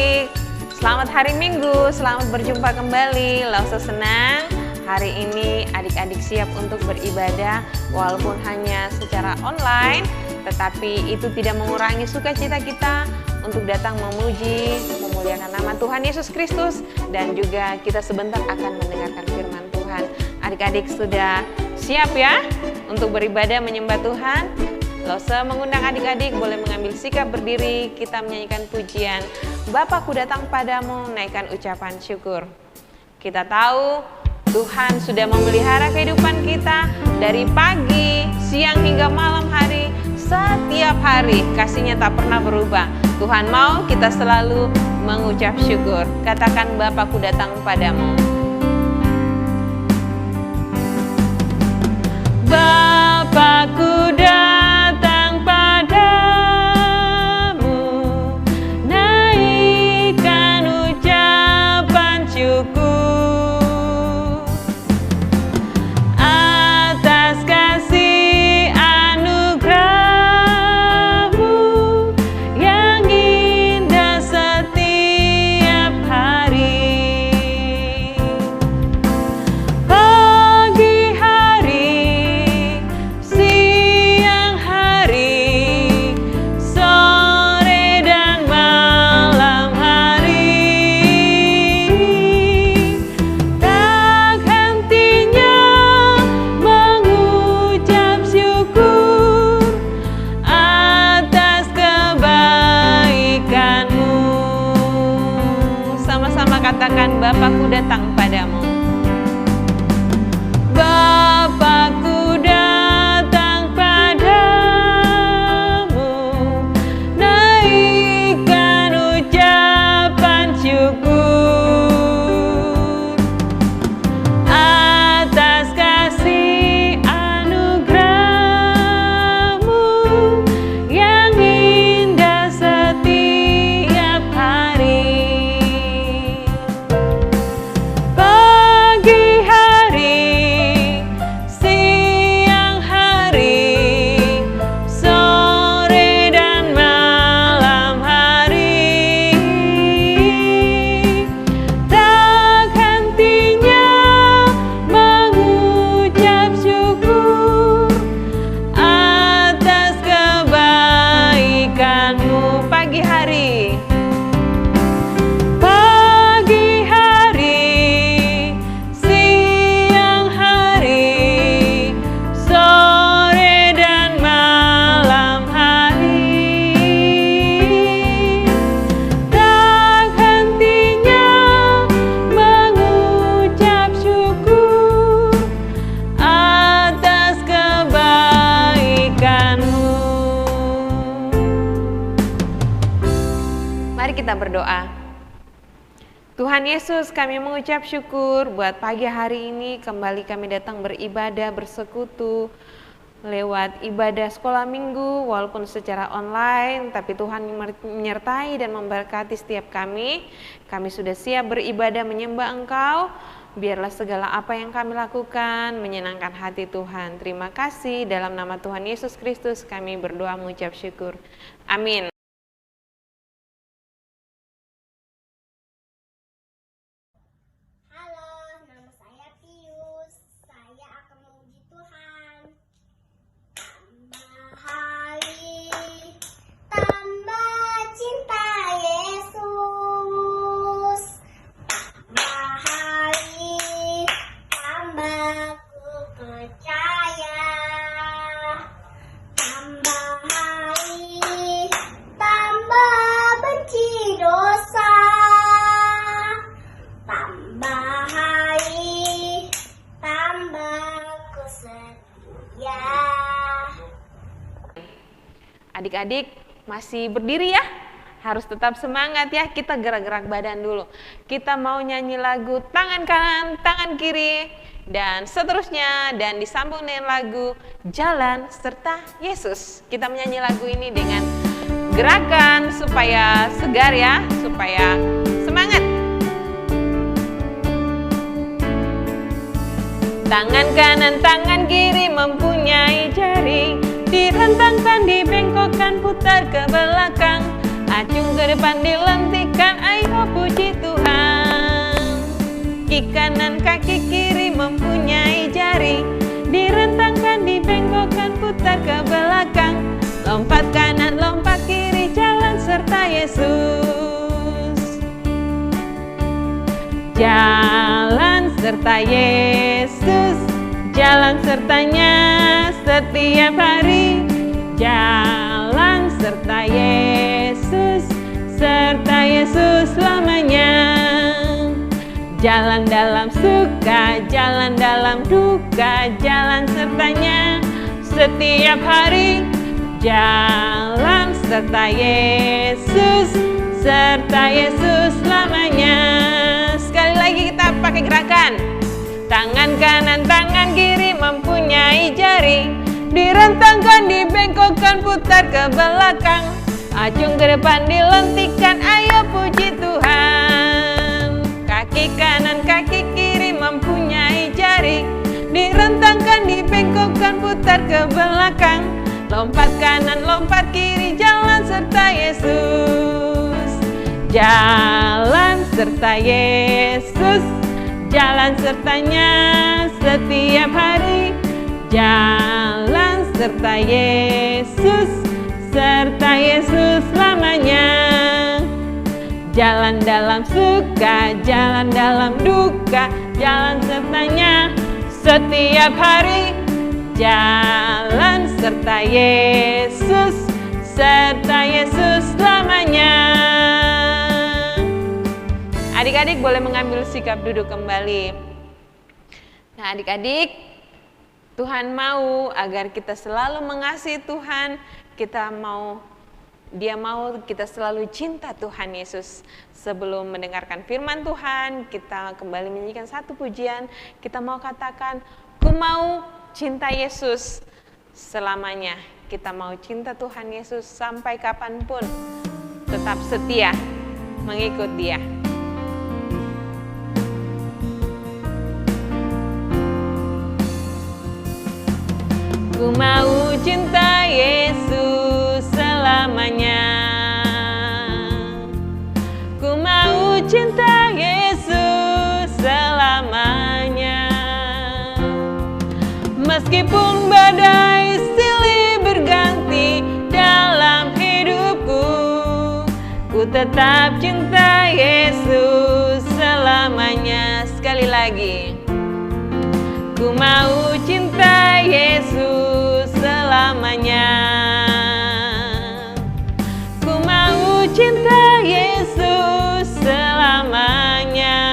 adik-adik, selamat hari Minggu, selamat berjumpa kembali. Lausa senang hari ini adik-adik siap untuk beribadah walaupun hanya secara online, tetapi itu tidak mengurangi sukacita kita untuk datang memuji, memuliakan nama Tuhan Yesus Kristus, dan juga kita sebentar akan mendengarkan firman Tuhan. Adik-adik sudah siap ya untuk beribadah menyembah Tuhan? Lausa mengundang adik-adik boleh mengambil sikap berdiri, kita menyanyikan pujian Bapakku datang padamu, naikkan ucapan syukur. Kita tahu Tuhan sudah memelihara kehidupan kita dari pagi, siang hingga malam hari, setiap hari kasih-Nya tak pernah berubah. Tuhan mau kita selalu mengucap syukur. Katakan Bapakku datang padamu. Bapakku datang padamu, naikkan ucapan syukur atas kasih anugerah-Mu yang indah setiap hari. Pagi hari, siang hari, sore dan malam hari, tak hentinya mengucap syukur atas kebaikan-Mu. Sama-sama katakan Bapakku datang padamu. Bapakku datang padamu, naikkan ucapan syukur atas kasih anugerah-Mu yang indah setiap hari. Pagi hari, siang hari, sore dan malam hari, tak hentinya mengucap syukur atas kebaikan-Mu. Pagi hari, pagi hari, siang hari, sore dan malam hari, tak hentinya mengucap syukur atas kebaikan-Mu. Mari kita berdoa. Tuhan Yesus, kami mengucap syukur buat pagi hari ini kembali kami datang beribadah, bersekutu lewat ibadah sekolah minggu walaupun secara online, tapi Tuhan menyertai dan memberkati setiap kami. Kami sudah siap beribadah menyembah Engkau. Biarlah segala apa yang kami lakukan menyenangkan hati Tuhan. Terima kasih, dalam nama Tuhan Yesus Kristus kami berdoa mengucap syukur. Amin. Halo, nama saya Pius. Saya akan memuji Tuhan. Tambah hari, tambah cinta Yesus. Tambah hari, tambah ku percaya. Tambah hari, tambah benci dosa. Tambah hari, tambah ku setia. Adik-adik masih berdiri ya? Harus tetap semangat ya, kita gerak-gerak badan dulu. Kita mau nyanyi lagu tangan kanan, tangan kiri, dan seterusnya. Dan disambung dengan lagu Jalan Serta Yesus. Kita menyanyi lagu ini dengan gerakan supaya segar ya, supaya semangat. Tangan kanan, tangan kiri mempunyai jari, direntangkan, dibengkokkan, putar ke belakang, acung ke depan, dilentikkan, ayo Jalan serta Yesus, jalan sertanya setiap hari. Jalan serta Yesus selamanya. Jalan dalam suka, jalan dalam duka, jalan sertanya setiap hari. Jalan serta Yesus selamanya. Sekali lagi kita pakai gerakan. Tangan kanan, tangan kiri mempunyai jari, direntangkan, dibengkokkan, putar ke belakang, acung ke depan, dilentikkan, ayo puji Tuhan. Kaki kanan, kaki kiri mempunyai jari, direntangkan, dibengkokkan, putar ke belakang, lompat kanan, lompat kiri, jalan serta Yesus. Jalan serta Yesus, jalan sertanya setiap hari. Jalan serta Yesus selamanya. Jalan dalam suka, jalan dalam duka, jalan sertanya setiap hari. Jalan serta Yesus selamanya. Adik-adik boleh mengambil sikap duduk kembali. Nah, adik-adik, Tuhan mau agar kita selalu mengasihi Tuhan. Dia mau kita selalu cinta Tuhan Yesus. Sebelum mendengarkan firman Tuhan, kita kembali menyanyikan satu pujian. Kita mau katakan, ku mau cinta Yesus selamanya. Kita mau cinta Tuhan Yesus sampai kapanpun. Tetap setia mengikut Dia. Ku mau cinta Yesus selamanya. Ku mau cinta Yesus selamanya. Meskipun badai silih berganti dalam hidupku, ku tetap cinta Yesus selamanya. Sekali lagi. Ku mau cinta Yesus selamanya. Ku mau cinta Yesus selamanya.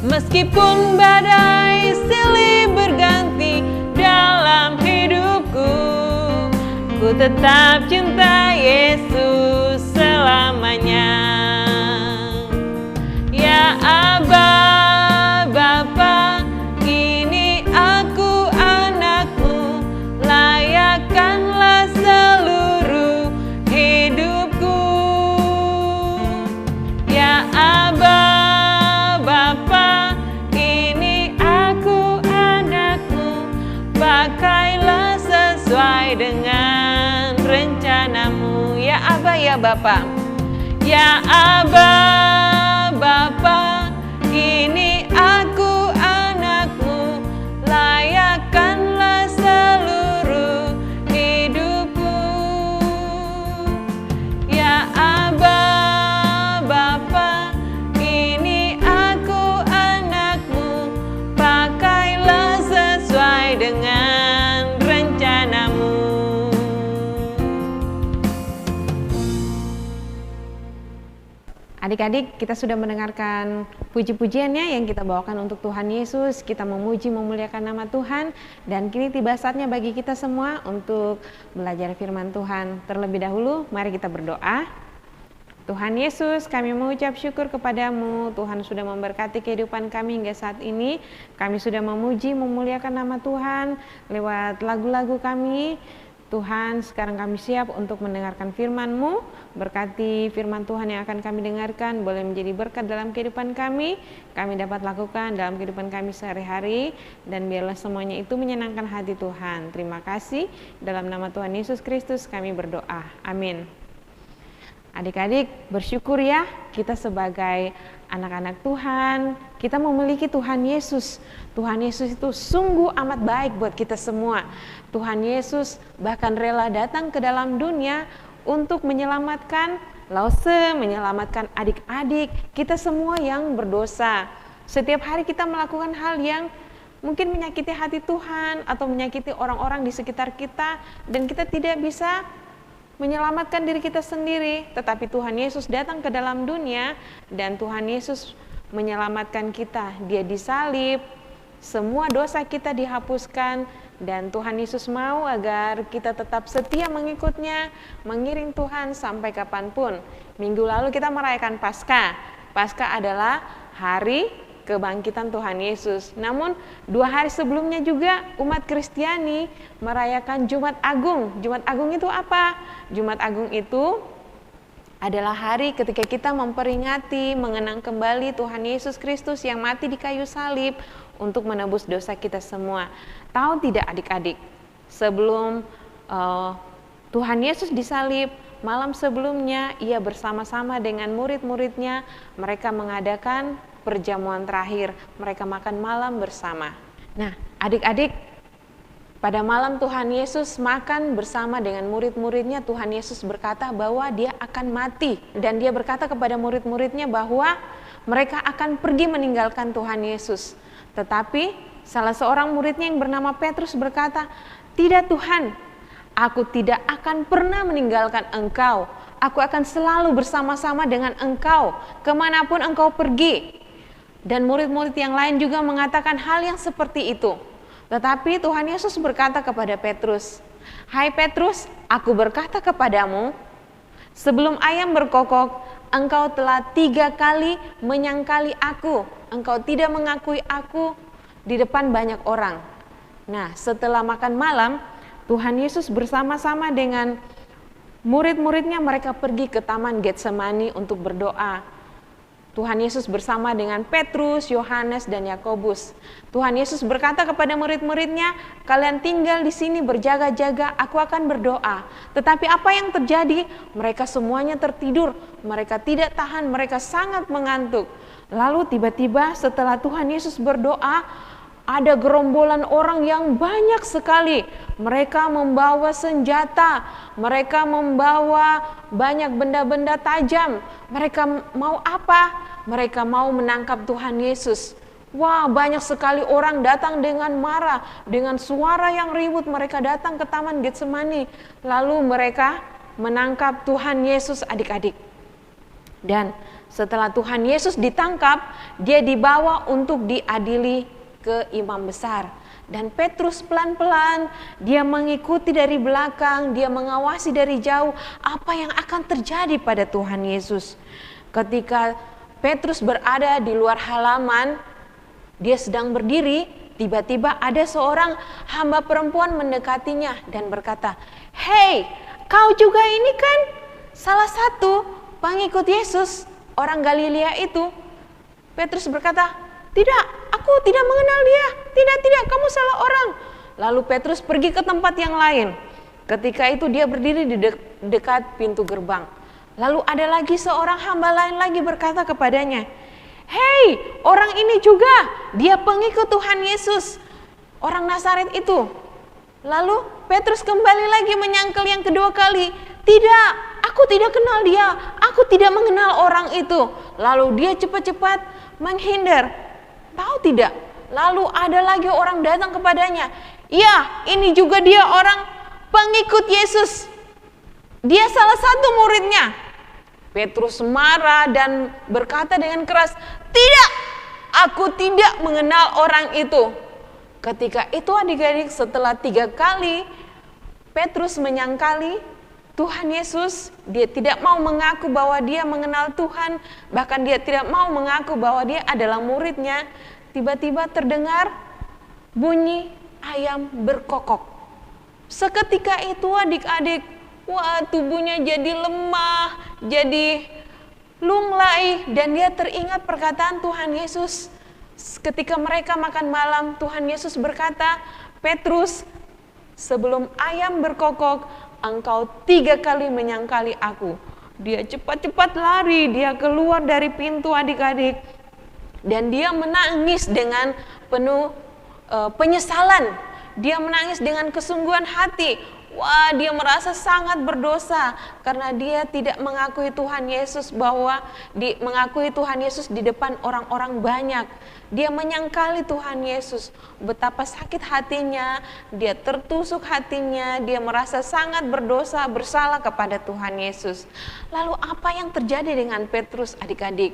Meskipun badai silih berganti dalam hidupku, ku tetap cinta Yesus selamanya. Ya Aba, Bapa, kini aku anakmu, layakkanlah seluruh hidupku. Ya Aba, Bapa, kini aku anakmu, pakailah sesuai dengan rencanamu. Ya Aba, ya Bapa. Ya Aba, Bapa, kini aku anakmu, layakkanlah seluruh hidupku. Ya Aba, Bapa, kini aku anakmu, pakailah sesuai dengan rencanamu. Adik-adik, kita sudah mendengarkan puji-pujiannya yang kita bawakan untuk Tuhan Yesus. Kita memuji, memuliakan nama Tuhan. Dan kini tiba saatnya bagi kita semua untuk belajar firman Tuhan. Terlebih dahulu, mari kita berdoa. Tuhan Yesus, kami mengucap syukur kepadamu. Tuhan sudah memberkati kehidupan kami hingga saat ini. Kami sudah memuji, memuliakan nama Tuhan lewat lagu-lagu kami. Tuhan, sekarang kami siap untuk mendengarkan firman-Mu. Berkati firman Tuhan yang akan kami dengarkan, boleh menjadi berkat dalam kehidupan kami dapat lakukan dalam kehidupan kami sehari-hari, dan biarlah semuanya itu menyenangkan hati Tuhan. Terima kasih, dalam nama Tuhan Yesus Kristus kami berdoa. Amin. Adik-adik, bersyukur ya, kita sebagai anak-anak Tuhan, kita memiliki Tuhan Yesus. Tuhan Yesus itu sungguh amat baik buat kita semua. Tuhan Yesus bahkan rela datang ke dalam dunia untuk menyelamatkan Lause menyelamatkan adik-adik, kita semua yang berdosa. Setiap hari kita melakukan hal yang mungkin menyakiti hati Tuhan atau menyakiti orang-orang di sekitar kita, dan kita tidak bisa menyelamatkan diri kita sendiri. Tetapi Tuhan Yesus datang ke dalam dunia dan Tuhan Yesus menyelamatkan kita. Dia disalib, semua dosa kita dihapuskan, dan Tuhan Yesus mau agar kita tetap setia mengikutnya, mengiring Tuhan sampai kapanpun. Minggu lalu kita merayakan Paskah. Paskah adalah hari kebangkitan Tuhan Yesus. Namun 2 hari sebelumnya juga umat Kristiani merayakan Jumat Agung. Jumat Agung itu apa? Jumat Agung itu adalah hari ketika kita memperingati, mengenang kembali Tuhan Yesus Kristus yang mati di kayu salib untuk menebus dosa kita semua. Tahu tidak adik-adik, sebelum Tuhan Yesus disalib, malam sebelumnya ia bersama-sama dengan murid-muridnya, mereka mengadakan perjamuan terakhir, mereka makan malam bersama. Nah, adik-adik, pada malam Tuhan Yesus makan bersama dengan murid-muridnya, Tuhan Yesus berkata bahwa dia akan mati. Dan dia berkata kepada murid-muridnya bahwa mereka akan pergi meninggalkan Tuhan Yesus. Tetapi salah seorang muridnya yang bernama Petrus berkata, "Tidak Tuhan, aku tidak akan pernah meninggalkan Engkau. Aku akan selalu bersama-sama dengan Engkau, kemanapun Engkau pergi." Dan murid-murid yang lain juga mengatakan hal yang seperti itu. Tetapi Tuhan Yesus berkata kepada Petrus, "Hai Petrus, aku berkata kepadamu, sebelum ayam berkokok, engkau telah 3 kali menyangkali aku. Engkau tidak mengakui aku di depan banyak orang." Nah, setelah makan malam, Tuhan Yesus bersama-sama dengan murid-muridnya mereka pergi ke Taman Getsemani untuk berdoa. Tuhan Yesus bersama dengan Petrus, Yohanes, dan Yakobus. Tuhan Yesus berkata kepada murid-muridnya, "Kalian tinggal di sini berjaga-jaga, aku akan berdoa." Tetapi apa yang terjadi? Mereka semuanya tertidur, mereka tidak tahan, mereka sangat mengantuk. Lalu tiba-tiba setelah Tuhan Yesus berdoa, ada gerombolan orang yang banyak sekali. Mereka membawa senjata, mereka membawa banyak benda-benda tajam. Mereka mau apa? Mereka mau menangkap Tuhan Yesus. Wah, banyak sekali orang datang dengan marah, dengan suara yang ribut. Mereka datang ke Taman Getsemani. Lalu mereka menangkap Tuhan Yesus, adik-adik. Dan setelah Tuhan Yesus ditangkap, dia dibawa untuk diadili ke imam besar. Dan Petrus pelan-pelan dia mengikuti dari belakang, dia mengawasi dari jauh apa yang akan terjadi pada Tuhan Yesus. Ketika Petrus berada di luar halaman, dia sedang berdiri, tiba-tiba ada seorang hamba perempuan mendekatinya dan berkata, "Hei, kau juga ini kan salah satu pengikut Yesus, orang Galilea itu?" Petrus berkata, "Tidak, aku tidak mengenal dia. Tidak, kamu salah orang." Lalu Petrus pergi ke tempat yang lain. Ketika itu dia berdiri di dekat pintu gerbang. Lalu ada lagi seorang hamba lain lagi berkata kepadanya, "Hei, orang ini juga, dia pengikut Tuhan Yesus, orang Nazaret itu." Lalu Petrus kembali lagi menyangkal yang kedua kali, "Tidak, aku tidak kenal dia, aku tidak mengenal orang itu." Lalu dia cepat-cepat menghindar. Tahu tidak? Lalu ada lagi orang datang kepadanya. "Ya, ini juga dia orang pengikut Yesus. Dia salah satu muridnya." Petrus marah dan berkata dengan keras, "Tidak, aku tidak mengenal orang itu." Ketika itu adik-adik, setelah 3 kali Petrus menyangkali Tuhan Yesus, dia tidak mau mengaku bahwa dia mengenal Tuhan, bahkan dia tidak mau mengaku bahwa dia adalah muridnya. Tiba-tiba terdengar bunyi ayam berkokok. Seketika itu adik-adik, wah, tubuhnya jadi lemah, jadi lunglai, dan dia teringat perkataan Tuhan Yesus. Ketika mereka makan malam, Tuhan Yesus berkata, "Petrus, sebelum ayam berkokok, engkau 3 kali menyangkali aku." Dia cepat-cepat lari, dia keluar dari pintu adik-adik, dan dia menangis dengan penuh penyesalan. Dia menangis dengan kesungguhan hati. wah, dia merasa sangat berdosa karena dia tidak mengakui Tuhan Yesus, mengakui Tuhan Yesus di depan orang-orang banyak. Dia menyangkali Tuhan Yesus, betapa sakit hatinya, dia tertusuk hatinya, dia merasa sangat berdosa, bersalah kepada Tuhan Yesus. Lalu apa yang terjadi dengan Petrus, adik-adik?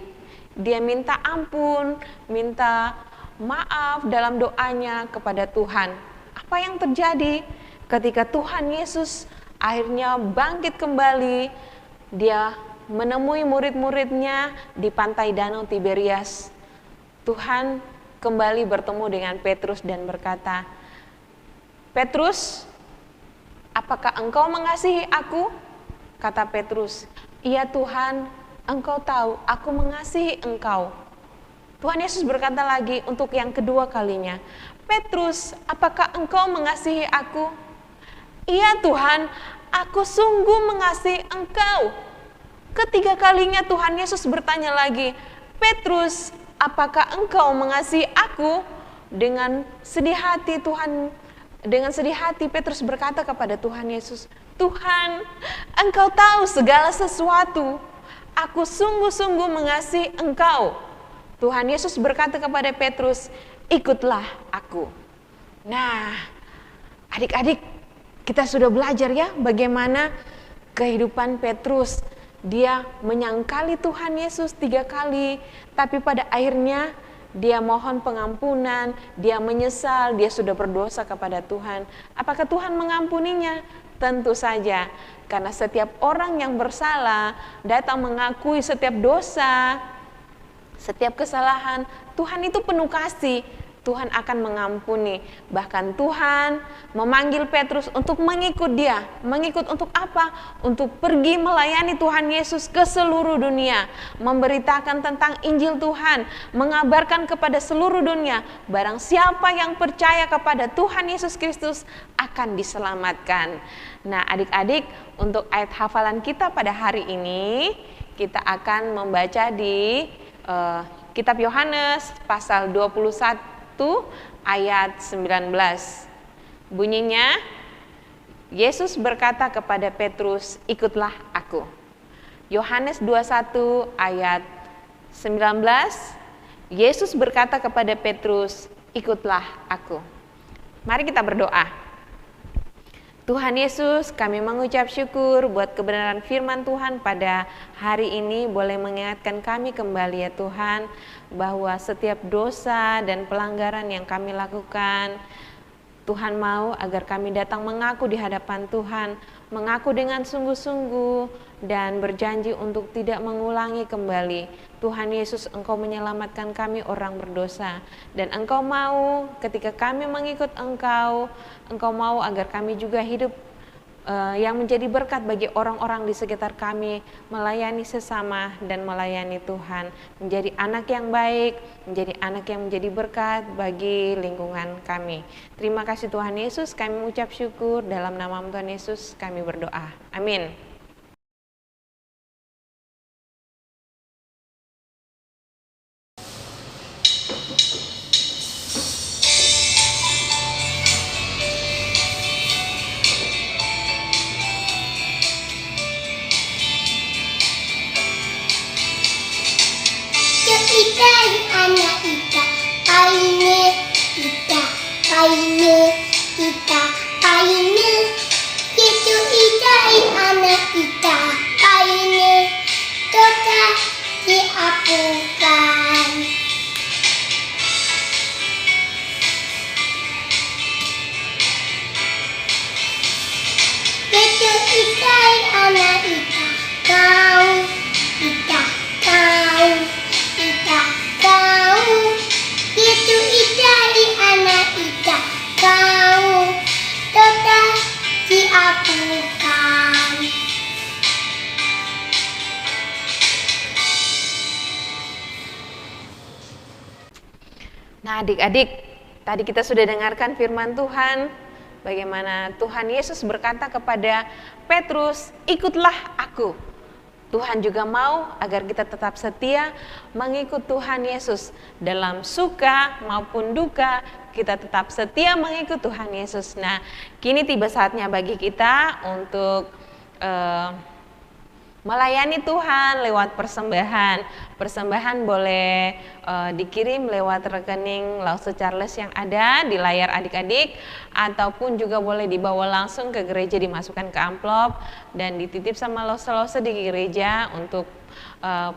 Dia minta ampun, minta maaf dalam doanya kepada Tuhan. Apa yang terjadi? Ketika Tuhan Yesus akhirnya bangkit kembali, dia menemui murid-muridnya di pantai Danau Tiberias. Tuhan kembali bertemu dengan Petrus dan berkata, "Petrus, apakah engkau mengasihi aku?" Kata Petrus, "Iya Tuhan, engkau tahu aku mengasihi engkau." Tuhan Yesus berkata lagi untuk yang kedua kalinya, "Petrus, apakah engkau mengasihi aku?" "Iya Tuhan, aku sungguh mengasihi engkau." Ketiga kalinya Tuhan Yesus bertanya lagi, "Petrus, apakah engkau mengasihi aku?" Dengan sedih hati Petrus berkata kepada Tuhan Yesus, "Tuhan, engkau tahu segala sesuatu. Aku sungguh-sungguh mengasihi engkau." Tuhan Yesus berkata kepada Petrus, "Ikutlah aku." Nah, adik-adik, kita sudah belajar ya bagaimana kehidupan Petrus. Dia menyangkali Tuhan Yesus 3 kali, tapi pada akhirnya dia mohon pengampunan, dia menyesal, dia sudah berdosa kepada Tuhan. Apakah Tuhan mengampuninya? Tentu saja, karena setiap orang yang bersalah datang mengakui setiap dosa, setiap kesalahan, Tuhan itu penuh kasih. Tuhan akan mengampuni. Bahkan Tuhan memanggil Petrus untuk mengikut dia. Mengikut untuk apa? Untuk pergi melayani Tuhan Yesus ke seluruh dunia. Memberitakan tentang Injil Tuhan. Mengabarkan kepada seluruh dunia. Barang siapa yang percaya kepada Tuhan Yesus Kristus akan diselamatkan. Nah, adik-adik, untuk ayat hafalan kita pada hari ini, kita akan membaca di Kitab Yohanes pasal 21 ayat 19. Bunyinya, Yesus berkata kepada Petrus, "Ikutlah aku." Yohanes 21 ayat 19, Yesus berkata kepada Petrus, "Ikutlah aku." Mari kita berdoa. Tuhan Yesus, kami mengucap syukur buat kebenaran firman Tuhan pada hari ini, boleh mengingatkan kami kembali ya Tuhan, bahwa setiap dosa dan pelanggaran yang kami lakukan, Tuhan mau agar kami datang mengaku di hadapan Tuhan, mengaku dengan sungguh-sungguh dan berjanji untuk tidak mengulangi kembali. Tuhan Yesus, Engkau menyelamatkan kami orang berdosa, dan Engkau mau ketika kami mengikut Engkau, Engkau mau agar kami juga hidup yang menjadi berkat bagi orang-orang di sekitar kami, melayani sesama dan melayani Tuhan, menjadi anak yang baik, menjadi anak yang menjadi berkat bagi lingkungan kami. Terima kasih Tuhan Yesus, kami mengucap syukur, dalam nama Tuhan Yesus kami berdoa. Amin. Nah, adik-adik, tadi kita sudah dengarkan firman Tuhan, bagaimana Tuhan Yesus berkata kepada Petrus, "Ikutlah aku." Tuhan juga mau agar kita tetap setia mengikut Tuhan Yesus dalam suka maupun duka. kita tetap setia mengikut Tuhan Yesus. Nah, kini tiba saatnya bagi kita untuk melayani Tuhan lewat persembahan. Persembahan boleh dikirim lewat rekening Lause Charles yang ada di layar adik-adik, ataupun juga boleh dibawa langsung ke gereja, dimasukkan ke amplop dan dititip sama Lause di gereja untuk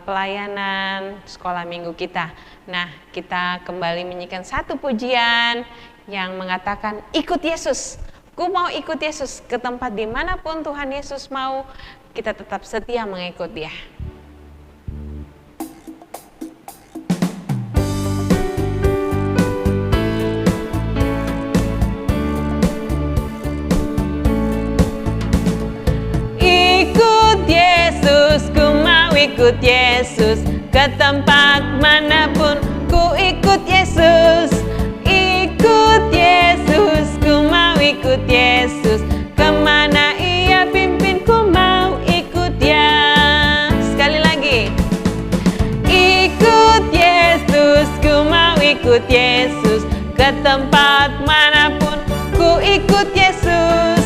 pelayanan sekolah minggu kita. Nah, kita kembali menyanyikan satu pujian yang mengatakan ikut Yesus. Ku mau ikut Yesus ke tempat dimanapun Tuhan Yesus mau, kita tetap setia mengikut Dia. Ikut Yesus, ku mau ikut Yesus, ke tempat manapun ku ikut Yesus. Ikut Yesus, ku mau ikut Yesus, kemana Ia pimpin ku mau ikut Dia. Sekali lagi, ikut Yesus, ku mau ikut Yesus, ke tempat manapun ku ikut Yesus.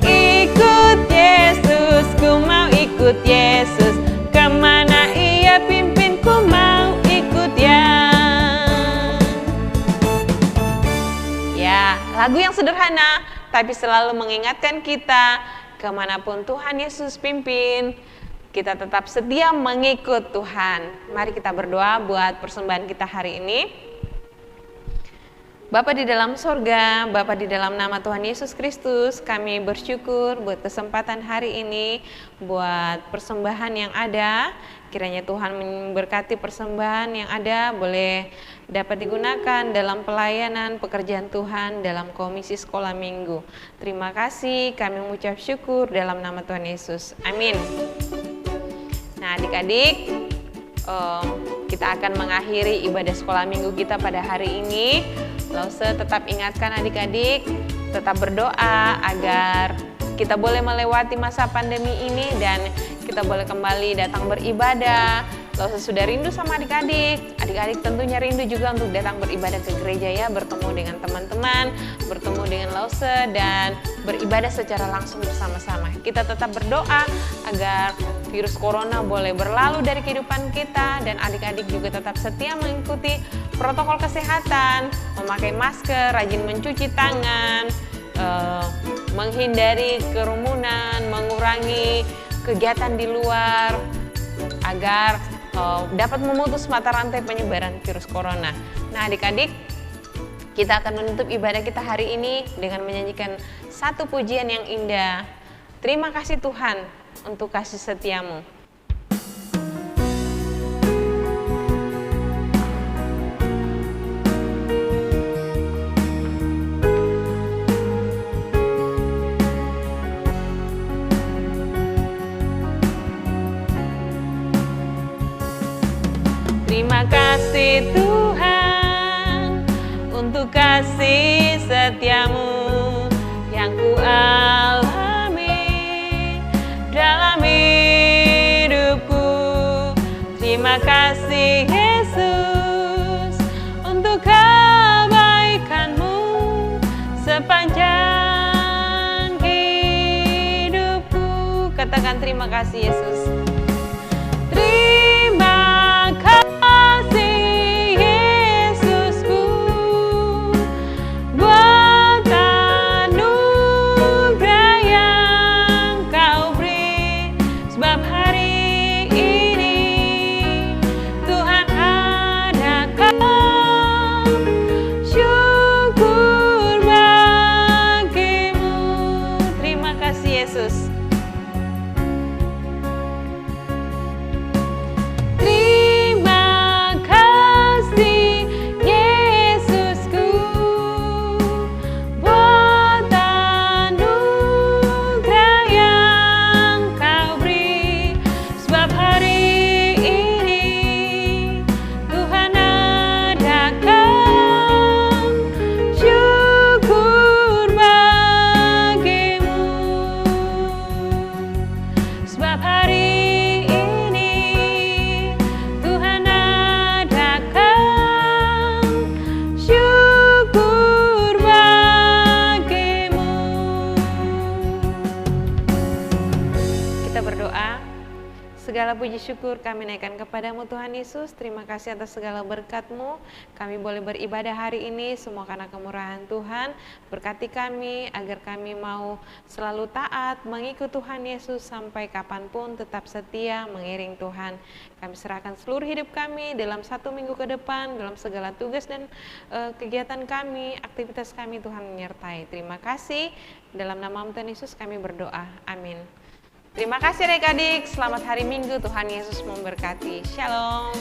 Ikut Yesus, ku mau ikut Yesus, kemana Ia pimpin ku mau ikut Dia. Ya, lagu yang sederhana tapi selalu mengingatkan kita kemanapun Tuhan Yesus pimpin, kita tetap setia mengikut Tuhan. Mari kita berdoa buat persembahan kita hari ini. Bapa di dalam sorga, Bapa di dalam nama Tuhan Yesus Kristus, kami bersyukur buat kesempatan hari ini, buat persembahan yang ada. Kiranya Tuhan memberkati persembahan yang ada, boleh dapat digunakan dalam pelayanan pekerjaan Tuhan dalam komisi sekolah minggu. Terima kasih, kami mengucap syukur dalam nama Tuhan Yesus. Amin. Nah, adik-adik, kita akan mengakhiri ibadah sekolah minggu kita pada hari ini. Lause tetap ingatkan adik-adik, tetap berdoa agar kita boleh melewati masa pandemi ini dan kita boleh kembali datang beribadah. Lause sudah rindu sama adik-adik. Adik-adik tentunya rindu juga untuk datang beribadah ke gereja ya, bertemu dengan teman-teman, bertemu dengan Lause dan beribadah secara langsung bersama-sama. Kita tetap berdoa agar virus corona boleh berlalu dari kehidupan kita dan adik-adik juga tetap setia mengikuti protokol kesehatan, memakai masker, rajin mencuci tangan, menghindari kerumunan, mengurangi kegiatan di luar agar dapat memutus mata rantai penyebaran virus corona. Nah, adik-adik, kita akan menutup ibadah kita hari ini dengan menyanyikan satu pujian yang indah. Terima kasih Tuhan untuk kasih setiamu. Terima kasih Tuhan untuk kasih setiamu yang ku alami dalam hidupku. Terima kasih Yesus untuk kebaikanmu sepanjang hidupku. Katakan terima kasih Yesus. Terima kasih Yesusku buat anugerah yang kau beri, sebab hari ini Tuhan adakan syukur bagimu. Terima kasih Yesus. Segala puji syukur kami naikkan kepadamu Tuhan Yesus. Terima kasih atas segala berkat-Mu. Kami boleh beribadah hari ini semua karena kemurahan Tuhan. Berkati kami agar kami mau selalu taat mengikut Tuhan Yesus sampai kapanpun, tetap setia mengiring Tuhan. Kami serahkan seluruh hidup kami dalam 1 minggu ke depan, dalam segala tugas dan kegiatan kami, aktivitas kami, Tuhan menyertai. Terima kasih. Dalam nama Tuhan Yesus kami berdoa. Amin. Terima kasih adik-adik, selamat hari Minggu, Tuhan Yesus memberkati. Shalom.